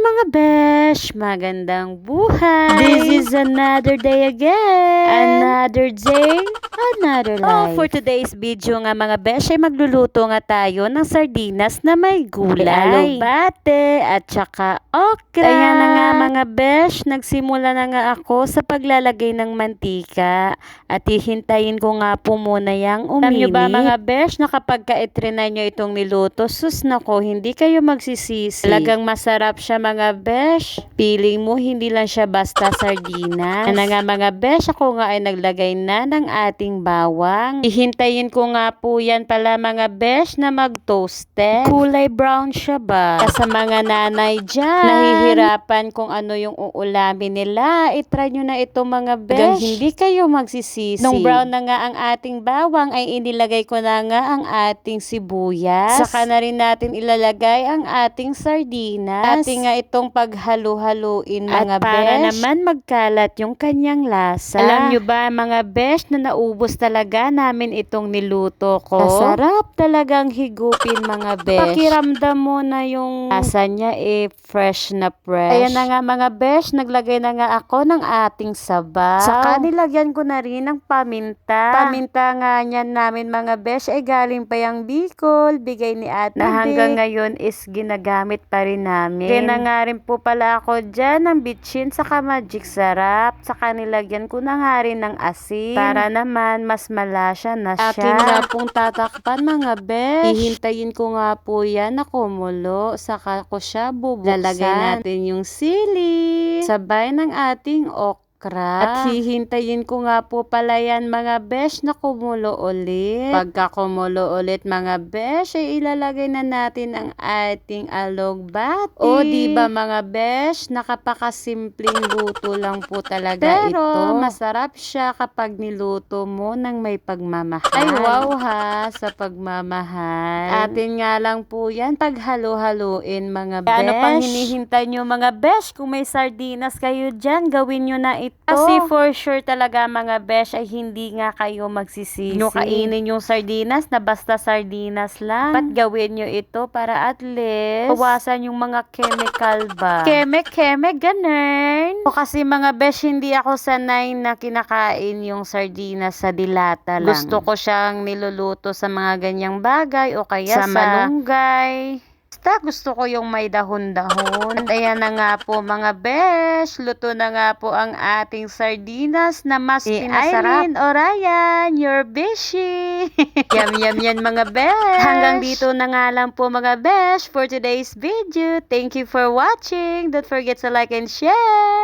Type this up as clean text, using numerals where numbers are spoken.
mga besh! Magandang buhay! This is another day again! Another day, another life. For today's video nga mga besh ay magluluto nga tayo ng sardinas na may gulay, alubate at saka okra. Kaya na nga mga besh, nagsimula na nga ako sa paglalagay ng mantika at hihintayin ko nga po muna yang uminit. Alam nyo ba mga besh na kapag ka-itrinay nyo itong niluto, sus nako, hindi kayo magsisisi. Talagang masarap siya mga besh. Piling mo hindi lang siya basta sardinas. Ano nga mga besh, ako nga ay naglagay na ng ating bawang. Ihintayin ko nga po yan pala mga besh na mag-toasted. Kulay brown siya ba? Sa mga nanay dyan, nahihirapan kung ano yung uulamin nila. I-try nyo na ito mga besh. Hanggang hindi kayo magsisisi. Nung brown na nga ang ating bawang ay inilagay ko na nga ang ating sibuyas. Saka na rin natin ilalagay ang ating sardinas. Ating nga itong paghalo-haluin mga besh. At para naman magkalat yung kanyang lasa. Alam nyo ba mga besh na naubos talaga namin itong niluto ko? Masarap talagang higupin mga besh. Pakiramdam mo na yung lasa niya fresh na fresh. Ayan na nga mga besh, naglagay na nga ako ng ating sabaw. Saka nilagyan ko na rin ng paminta. Paminta nga niyan namin mga besh ay galing pa yung Bicol, bigay ni Ate na hanggang ngayon is ginagamit pa rin namin. Kaya na nga rin po pala ako dyan ng bitchin saka magic sarap. Saka nilagyan ko na nga rin ng asin para naman mas malasya na siya. Akin nga pong tatakpan mga besh. Hihintayin ko nga po yan na kumulo. Saka ko siya bubuksan. Lalagay natin yung sili. Sabay ng ating okra. At hihintayin ko nga po pala yan mga besh na kumulo ulit. Pagka kumulo ulit mga besh ay ilalagay na natin ang ating alugbati. O diba mga besh, nakapakasimpleng luto lang po talaga ito. Pero masarap siya kapag niluto mo ng may pagmamahal. Ay wow ha, sa pagmamahal. Atin nga lang po yan paghalo-haluin mga besh. Ano pang hinihintay nyo mga besh? Kung may sardinas kayo dyan, gawin nyo na ito. Kasi for sure talaga mga besh ay hindi nga kayo magsisisi. Nyo kainin yung sardinas na basta sardinas lang. Dapat gawin nyo ito para at least bawasan yung mga chemical ba. Keme, ganun. O kasi mga besh, hindi ako sanay na kinakain yung sardinas sa dilata lang. Gusto ko siyang niluluto sa mga ganyang bagay o kaya sa malunggay. Basta gusto ko yung may dahon-dahon. Ayan na nga po mga besh. Luto na nga po ang ating sardinas na mas pinasarap. Irene Orayan, your beshi. Yum yan mga besh. Hanggang dito na nga lang po mga besh for today's video. Thank you for watching. Don't forget to like and share.